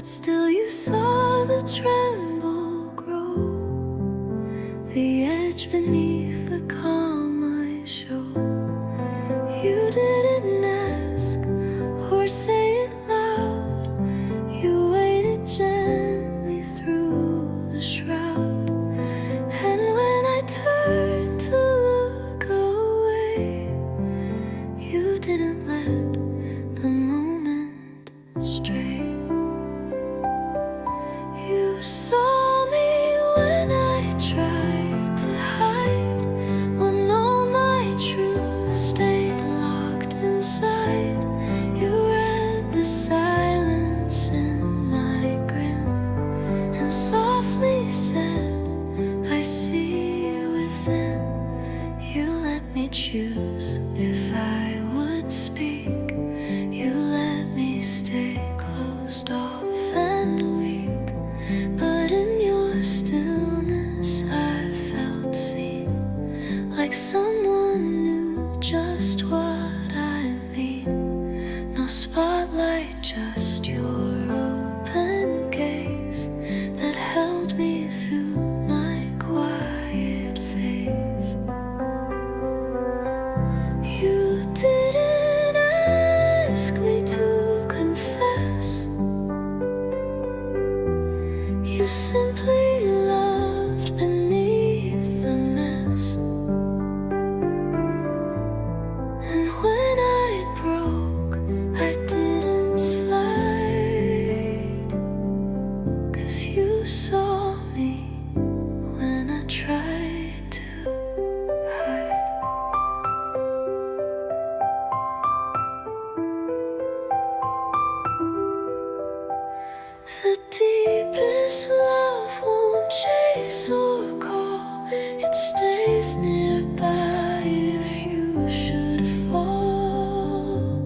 still you saw the tremble grow, the edge beneath the calm I show. You didn't ask or say it loud, you waited gently through the shroud. And when I turned to look away, you didn't let the moment stray. You saw me when I tried to hide, when all my truth stayed locked inside. You read the silence in my grin and softly said, I see within. You let me choose if I would speak. You let me stay closed off and weak, but in your stillness I felt seen, like someone knew just what I mean. No spotlight, just your open gaze that held me through my quiet phase. You didn't ask me to confess, you simply loved beneath the mess. And when I broke, I didn't slide, 'cause you saw me when I tried to hide. The deepest love won't chase or call, it stays nearby if you should fall.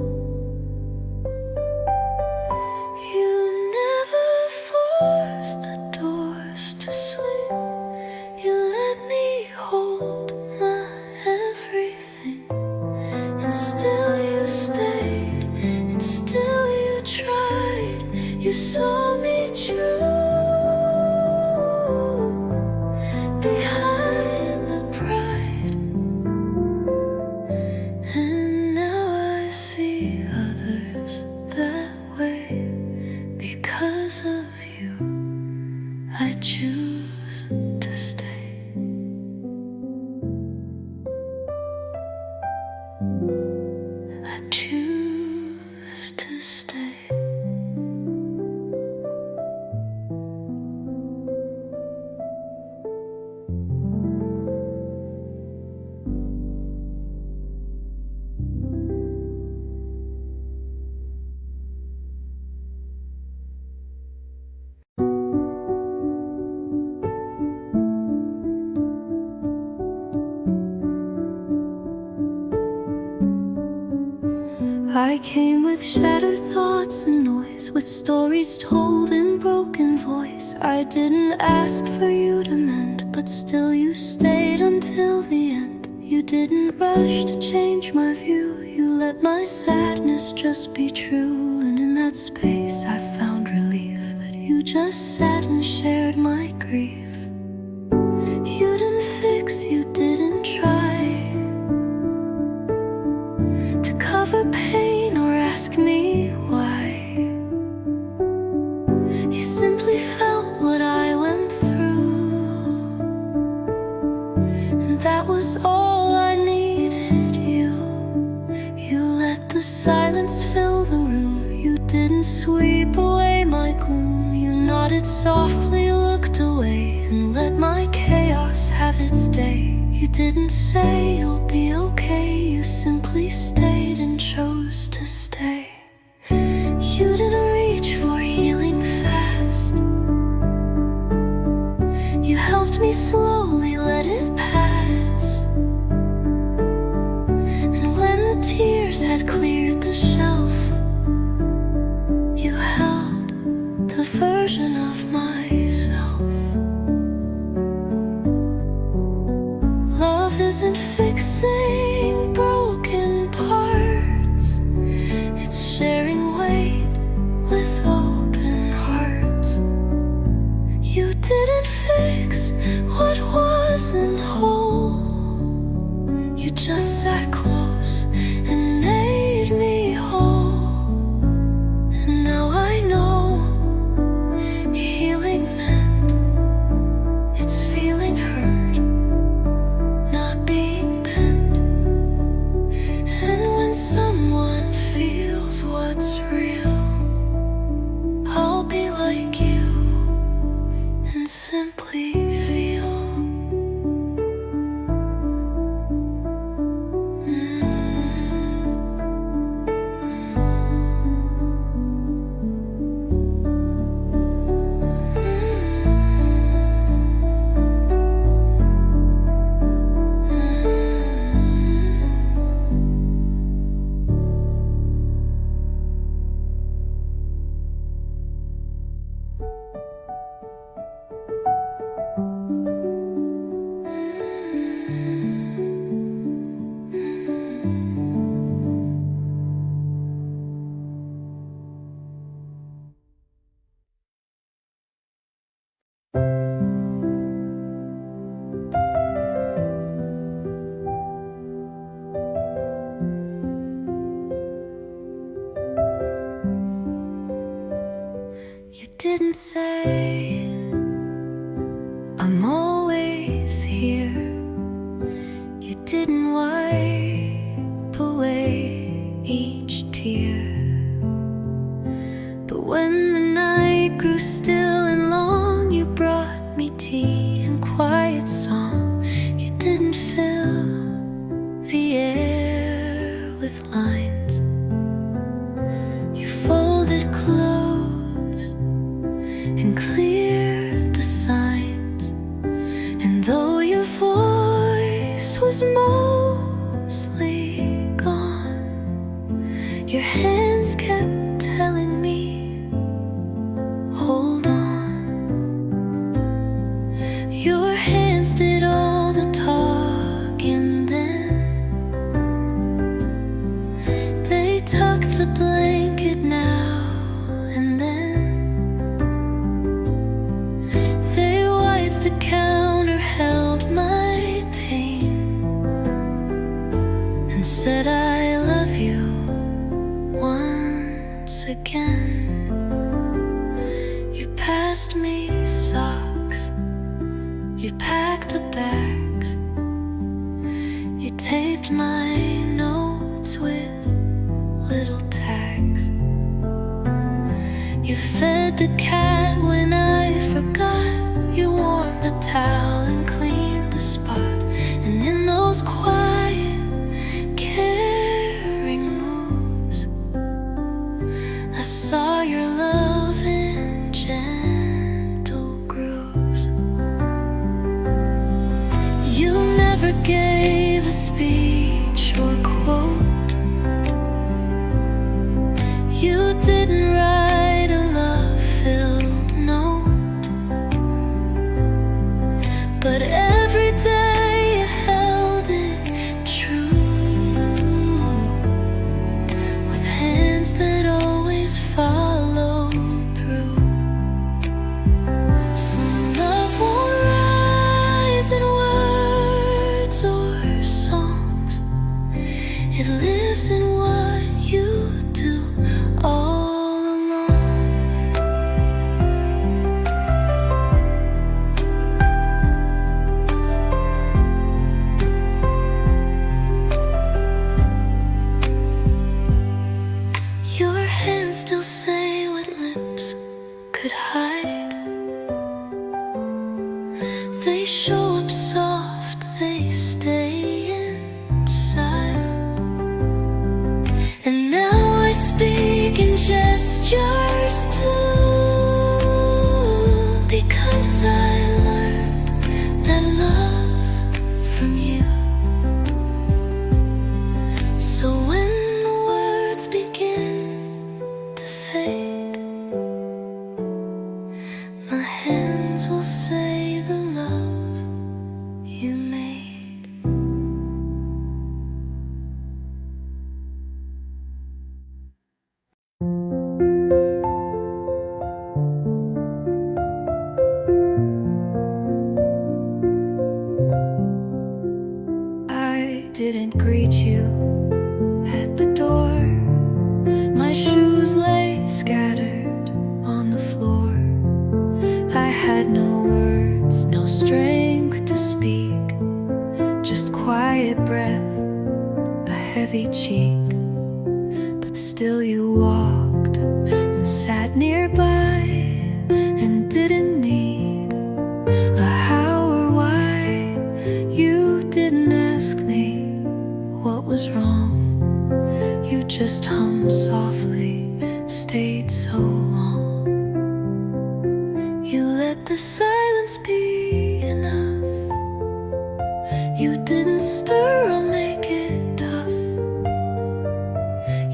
You never forced the doors to swing, you let me hold my everything. And still you stayed, and still you tried. You saw me true behind the pride. And now I see others that way. Because of you, I choose to stay. I choose to stay. I came with shattered thoughts and noise, with stories told in broken voice. I didn't ask for you to mend, but still you stayed until the end. You didn't rush to change my view, you let my sadness just be true. And in that space I found relief, that you just sat and shared my grief. You didn't fix, you didn't try to cover pain or ask me why. You simply felt what I went through, and that was all I needed. You let the silence fill the room, you didn't sweep away my gloom. You nodded softly, looked away, and let my chaos have its day. You didn't say you'll be okay, you simply stayed and chose to stay. You didn't reach for healing fast, you helped me slowly let it pass. And when the tears had cleared the shelf, you held the version of myself. Love isn't fixing broken parts, it's sharing weight with open hearts. us sat close and made me whole. And now I know healing meant it's feeling heard, not being bent. And when someone feels what's real, I'll be like you and simply feel. You didn't say I'm always here. You didn't wipe away each tear. But when the night grew still and long, you brought me tea and quiet song. You didn't fill the air with lines. You folded clothes and cleared the signs. And though your voice was mostly gone, your hands kept telling me, hold on. Your hands did all the talking then. They tucked the blanket now and then. They wiped the counter, held my pain, and said I love you once again. You passed me socks, you packed the bags, you taped my notes with little tags. You fed the cat when I forgot, you warmed the towel and cleaned the spot. And in those quiet, caring moves, I saw your love in gentle grooves. You never gave a speech or quote. You didn't write a love-filled note. But every day you held it true, with hands that always followed through. Some love won't rise in words or songs. It lives in what you do all alone. Your hands still say what lips could hide. They show up soft, they stay inside. And now I speak in gestures too, because I learned that love from you. So when the words begin to fade, greet you at the door. My shoes lay scattered on the floor. I had no words, no strength to speak, just quiet breath, a heavy cheek. But still you walked and sat nearby and didn't need a how or why. You didn't ask me what was wrong. You just hummed softly, stayed so long. You let the silence be enough. You didn't stir or make it tough.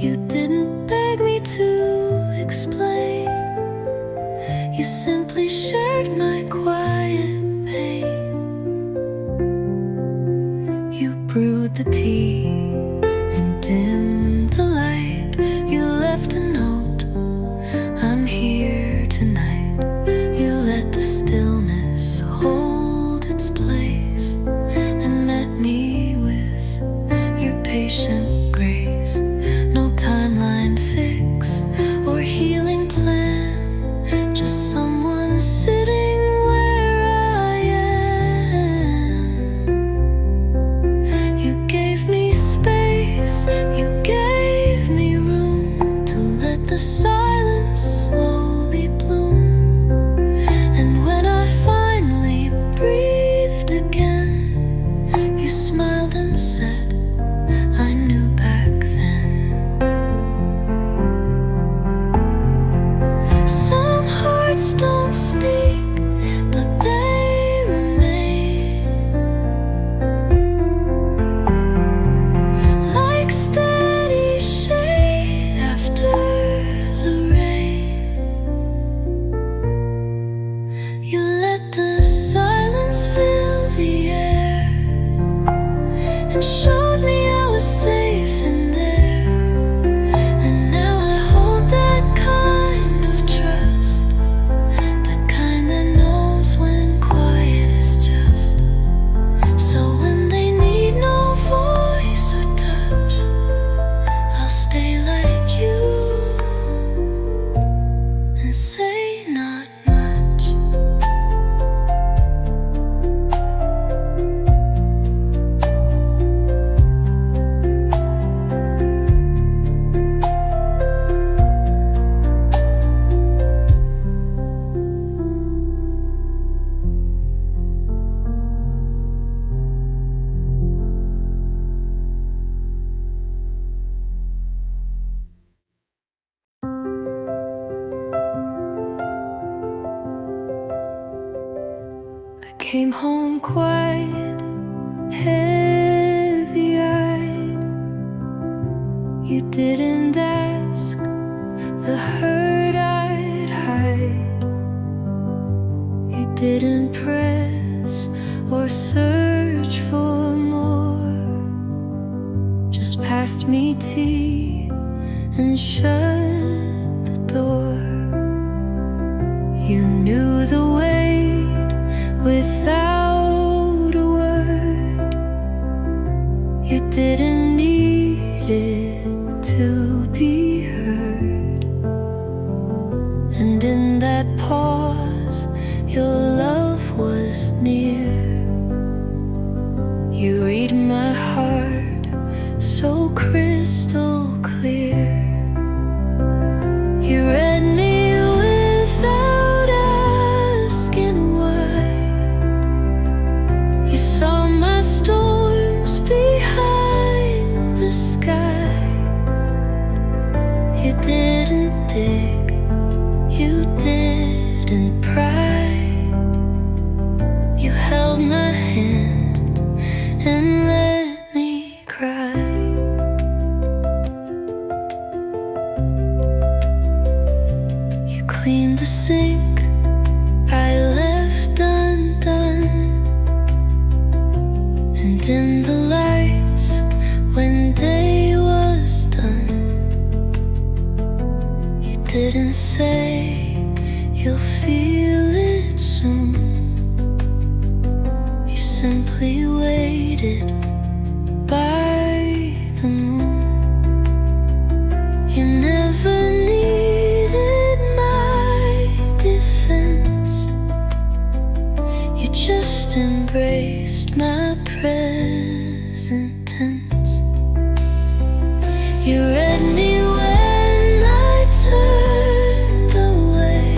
You didn't beg me to explain. You simply shared my quiet pain. You brewed the tea and dimmed the light. You left a note, I'm here tonight. You let the stillness hold its place and met me with your patient grace. No timeline fix or healing plan, just someone sitting where I am. You gave me space, you gave me room to let the silence slowly bloom. And when I finally breathed again, you smiled and said, I knew back then. Some hearts don't speak, but they remain, like steady shade after the rain. You let the silence fill the air and showed me I was safe in there. And now I hold that kind of trust, the kind that knows when quiet is just. So when they need no voice or touch, I'll stay like you and say not much. I came home quiet, heavy-eyed. You didn't ask the hurt I'd hide. You didn't press or search for more, just passed me tea and shut the door. You knew the weight without a word. You didn't need it to be heard. And in that pause, your love was near. You read my heart so crystal clear. You read me without asking why. You saw my storms behind the sky. You didn't dig, you didn't pry. You held my hand and let me cry. You cleaned the sink I left undone, and dimmed the lights when day was done. You didn't say you'll feel it soon. You simply waited by You read me when I turned away,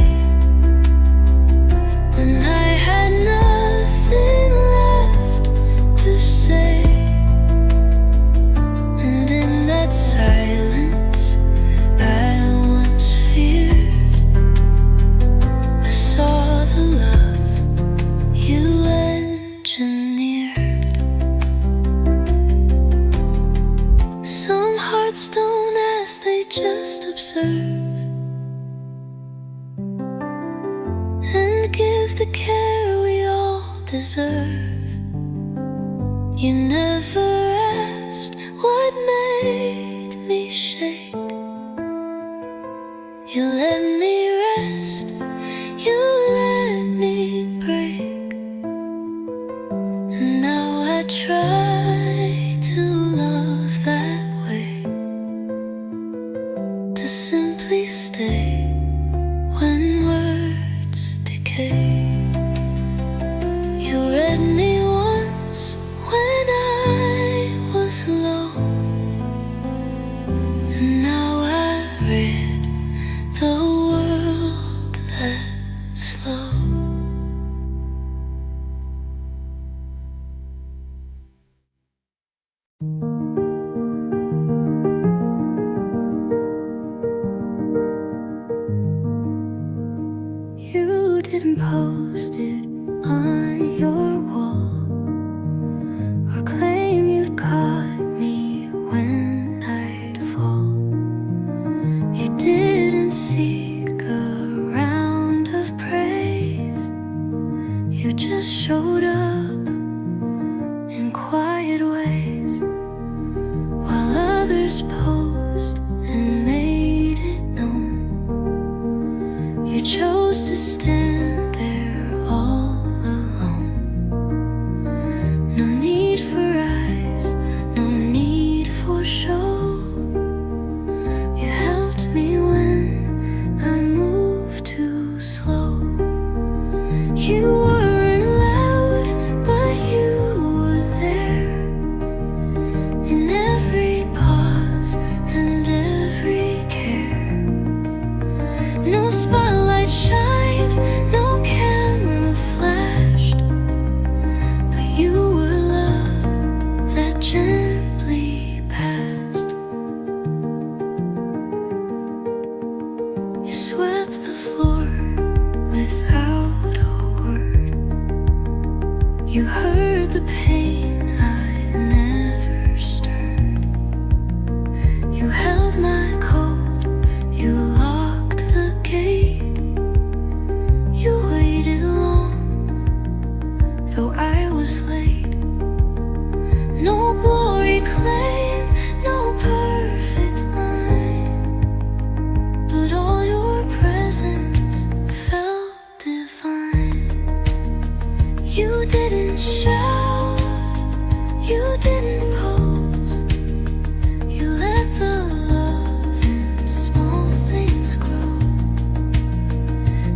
when I had nothing left to say. And in that silence I once feared, I saw the love you engineered. Some hearts don't ask, they just observe and give the care we all deserve. You never asked what made me shake. You let me rest, you let me break. And now I try to love that way, to simply stay when words decay. You read me once when I was low, and now I read the world that slow. You didn't post it on your wall or claim you'd caught me when I'd fall. You didn't seek a round of praise. You just showed up in quiet ways, while others posed and made it known. You chose to stand there all alone. No need for eyes, no need for show. You helped me when I moved too slow. You weren't loud, but you were there, in every pause and every care. No spotlight shined, no camera flashed, but you were love that gently passed. You swept the floor without a word. You heard the pain I never stirred. You held my coat, you locked the gate. You waited long, though I was late. No glory claim, no perfect line, but all your presence felt divine. You didn't shout, you didn't pose. You let the love in small things grow.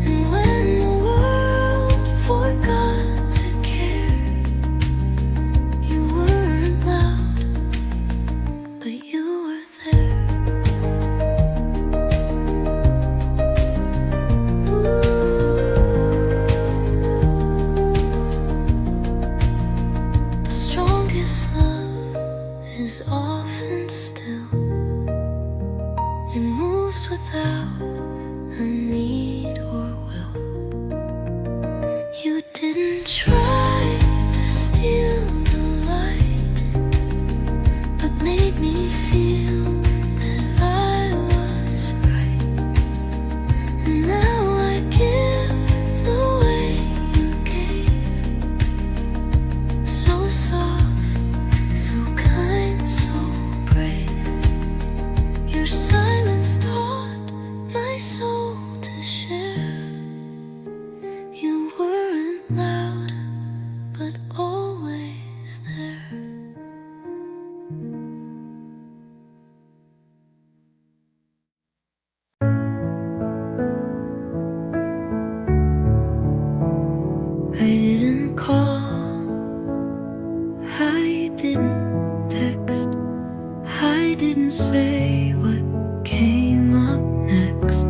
And when the world forgot to care, you weren't loud, but you were there. The strongest love is often still. It moves without a need or will. You didn't try to steal the light, but made me feel that I was right. And now I give the way you gave, so soft, so kind, so brave. Your silence taught my soul to share. You weren't loud, I didn't say what came up next,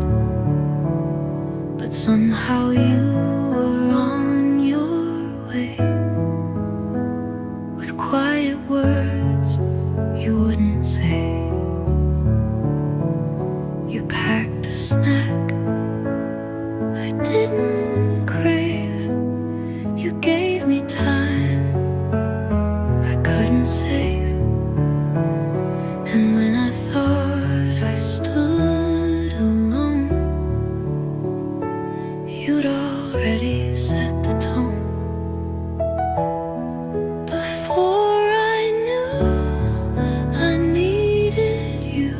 but somehow you were on your way, with quiet words you wouldn't say. You packed a snack I didn't crave. You gave me time I couldn't save. And when I thought I stood alone, you'd already set the tone. Before I knew I needed you,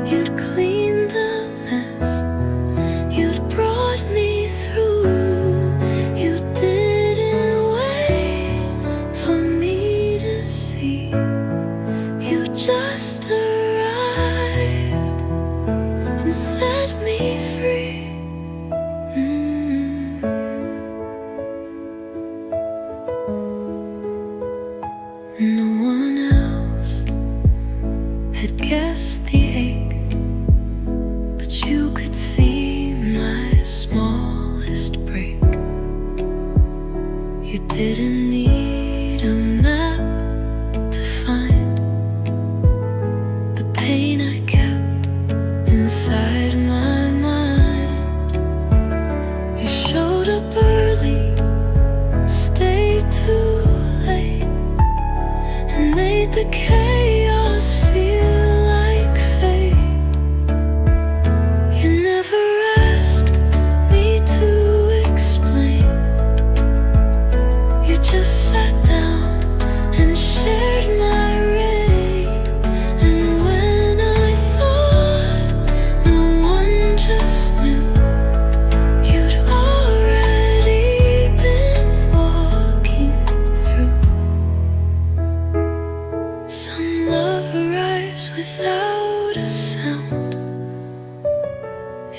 you'd cleaned the mess, you'd brought me through. You didn't wait for me to see, you just arrived and set me free. No one else had guessed the ache, but you could see my smallest break. You didn't need a map to find the pain I kept inside my mind. You showed up early, stayed too late, and made the chaos feel like fate. You never asked me to explain, you just sat down and shared my rain. And when I thought no one just knew, you'd already been walking through. Some love arrives without a sound.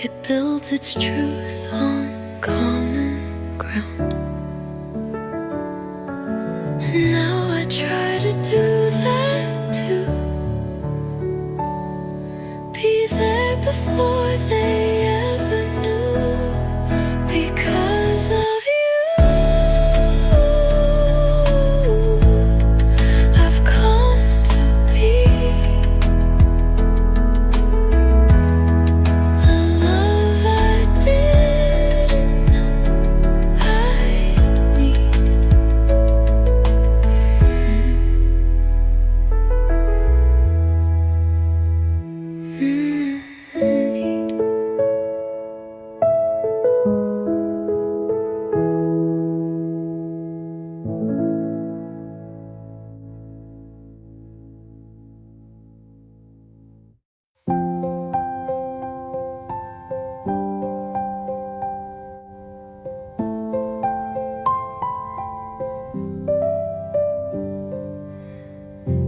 It builds its truth on common ground. And now I try to do that too, be there before they ever knew. Because of you, I've come to be the love I didn't know I need.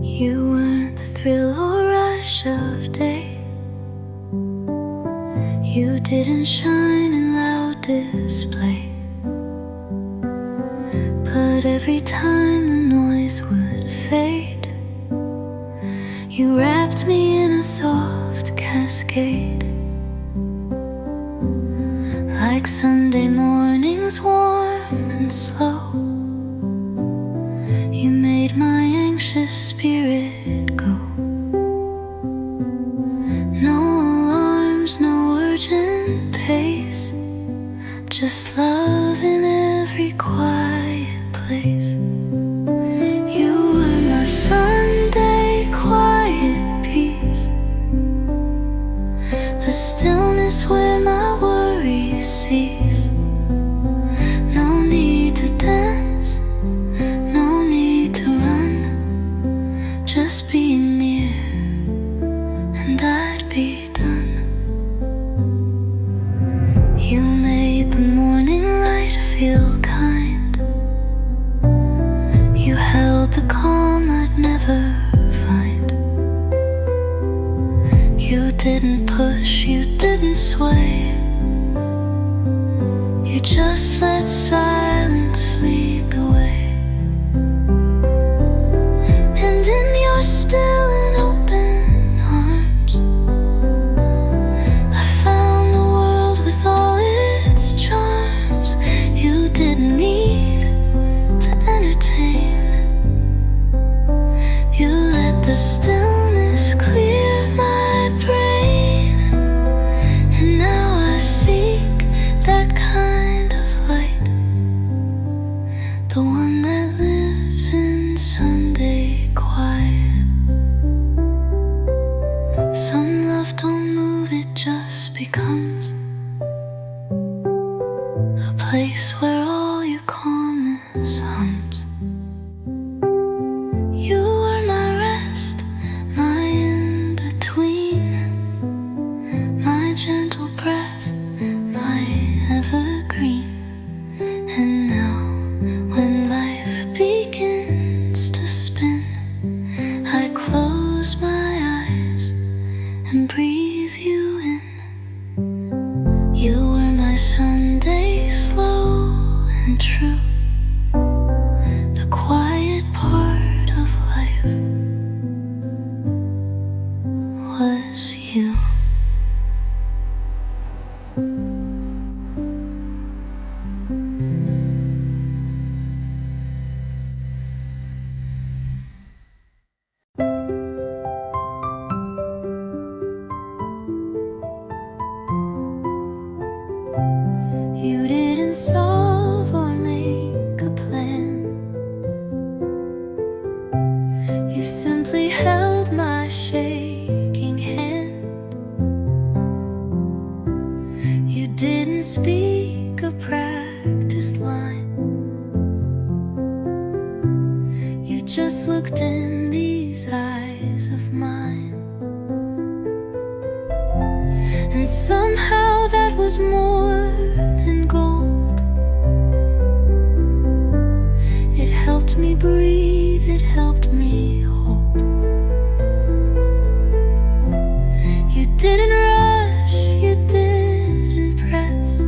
You weren't the thrill or rush of day, you didn't shine in loud display. But every time the noise would fade, you wrapped me in a soft cascade. Like Sunday mornings, warm and slow, you made my anxious spirit go. No alarms, no urgent pace, just love in every quiet place. You were my Sunday quiet peace, the stillness where my worries cease. No need to dance, no need to run, just be near and I'd be done. You made the morning light feel kind, you held the calm I'd never find. You didn't push, you didn't sway, you just let silence lead the way. And in your still and open and breathe you in. You were my Sunday, slow and true, the quiet part of life was you. You didn't solve or make a plan. You simply held my shaking hand. You didn't speak a practiced line. You just looked in these eyes of mine. And somehow that was more than gold. It helped me breathe, it helped me hold. You didn't rush, you didn't press.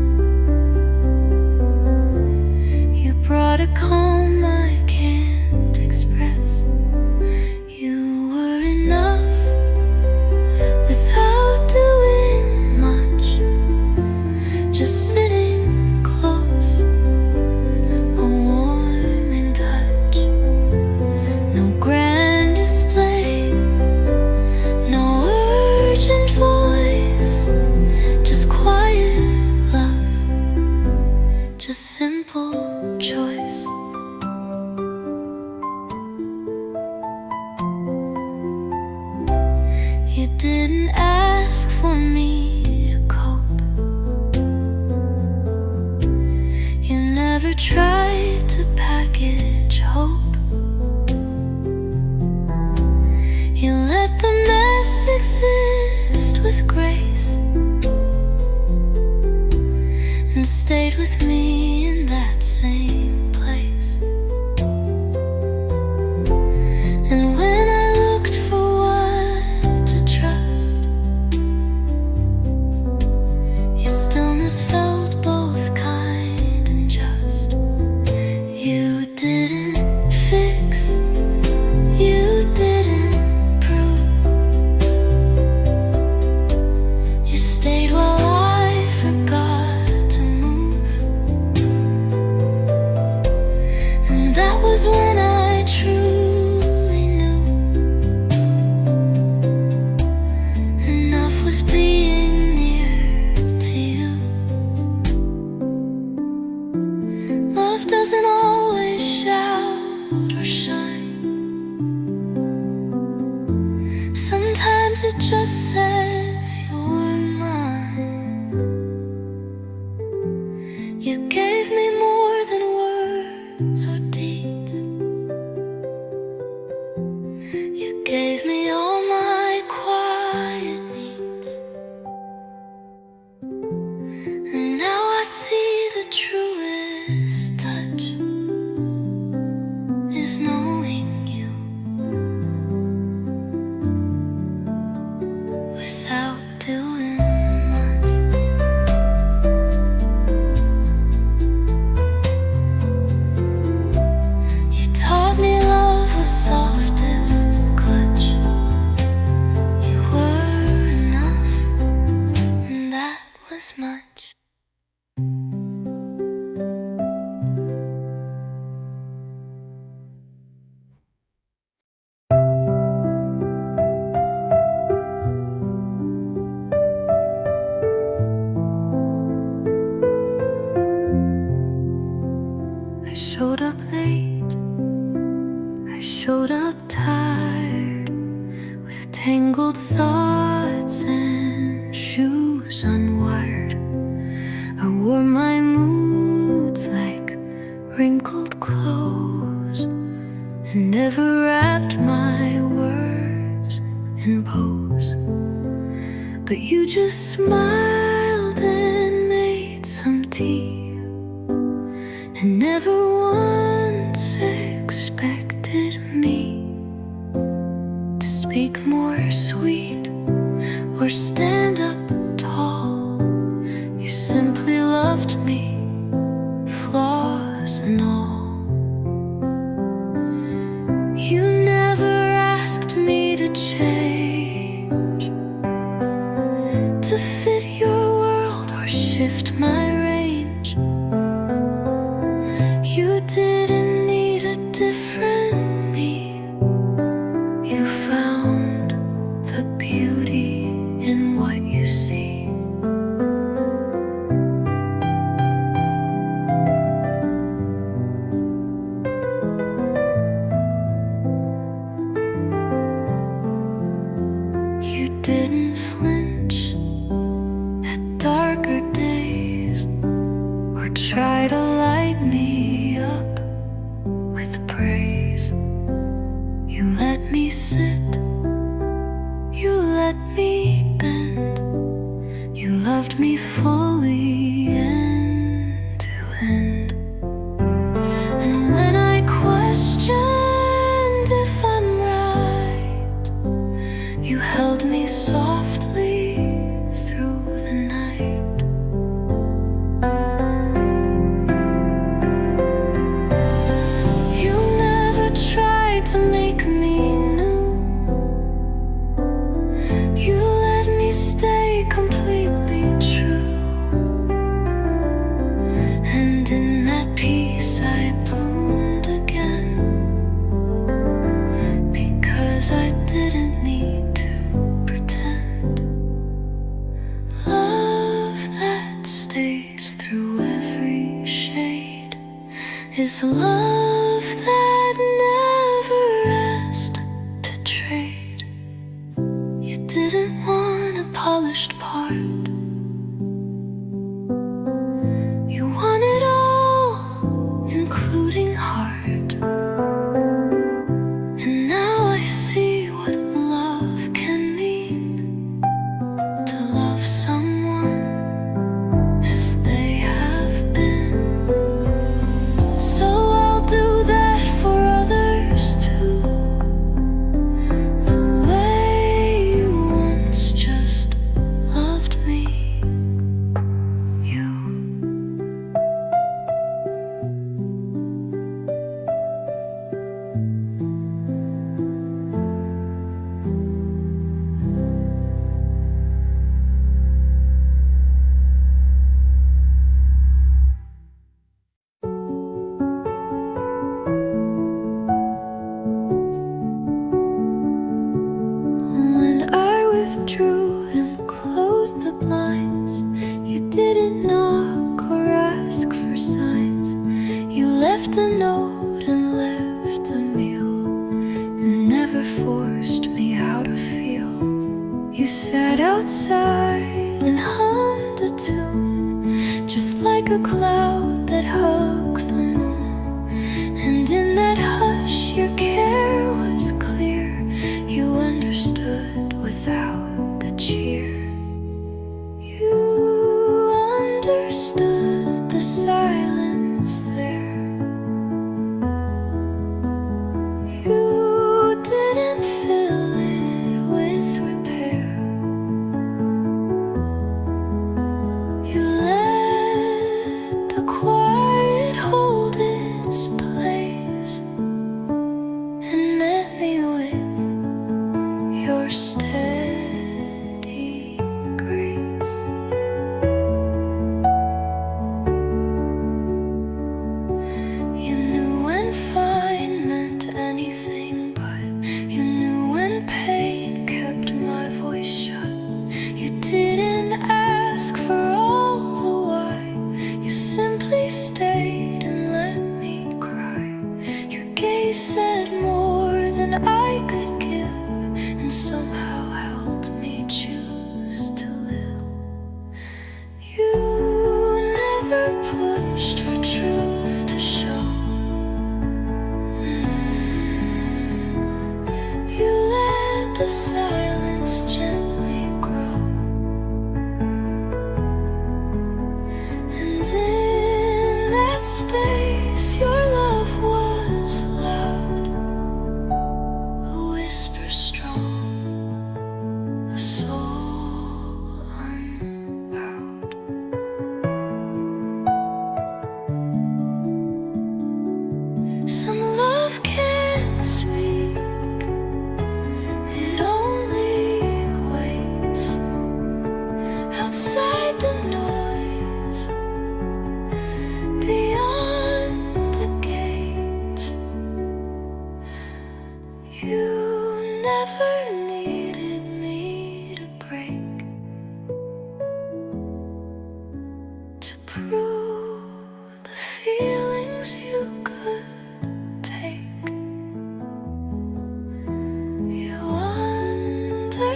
You brought a calm I can't express. You were enough without doing much, just sitting close, a warming touch. No grand display, no urgent voice, just quiet love, just simple choice. You didn't ask for me to cope. You never tried to package hope. You let the mess exist with grace and stayed with me in that same place. And when I looked for what to trust, your stillness felt both kind and just. You didn't fix, you didn't prove. You stayed while I forgot to move. And that was when I truly knew enough was being near to you. Love doesn't always shout or shine. Sometimes it just says you're mine. You gave me more than words or deeds. You gave me all my quiet needs. And now I see the truest touch is knowing you without doing much. You taught me love with softest clutch. You were enough, and that was much. I showed up late, I showed up tired, with tangled thoughts and shoes unwired. I wore my moods like wrinkled clothes and never wrapped my words in bows. But you just smiled and made some tea, and never once expected me to speak more sweet or stand up tall. You simply loved me, flaws and all. You never asked me to change, to fit your world or shift my range. You didn't need a different me. You found the beauty in what you see. You didn't flinch at darker days, or try to light me up with praise. You let me sit, you let me bend. You loved me fully, end to end. And when I questioned if I'm right, you held me softly through the night. You never tried to make me new. You let me stay completely true. And in that peace I bloomed again, because I didn't need to pretend. Love that stays through every shade is love that never asked to trade. You didn't want a polished part. You wanted all, including heart. And now I see what love can mean, to love someone as they have been. So I'll do that for others too, the way you once just loved me. You. When I withdrew and closed the blinds, you didn't knock or ask for signs. You left a note and left a meal, and never forced me how to feel. You sat outside and hummed a tune, just like a cloud that hugs the moon. And in that hush your care was clear. You understood without the cheer. You understood the silence there. You didn't fill it with repair. You let the quiet hold its place, and met me with your steady grace. You knew when fine meant anything, but you knew when pain kept my voice shut. You didn't ask for all the why. You simply stayed and let me cry. Your gaze said more than I could give, and somehow helped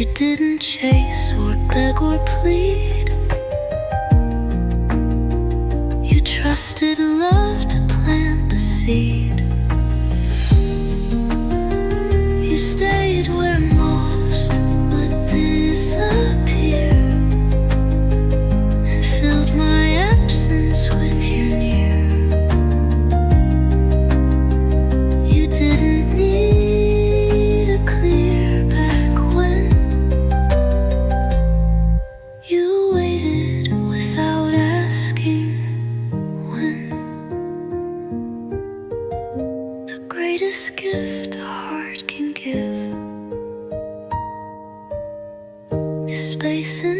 You didn't chase or beg or plead. You trusted love to plant the seed. You stayed where most would disappear, and filled my absence with your near. You didn't need a clear back when you waited without asking when. The greatest gift a heart can give is space in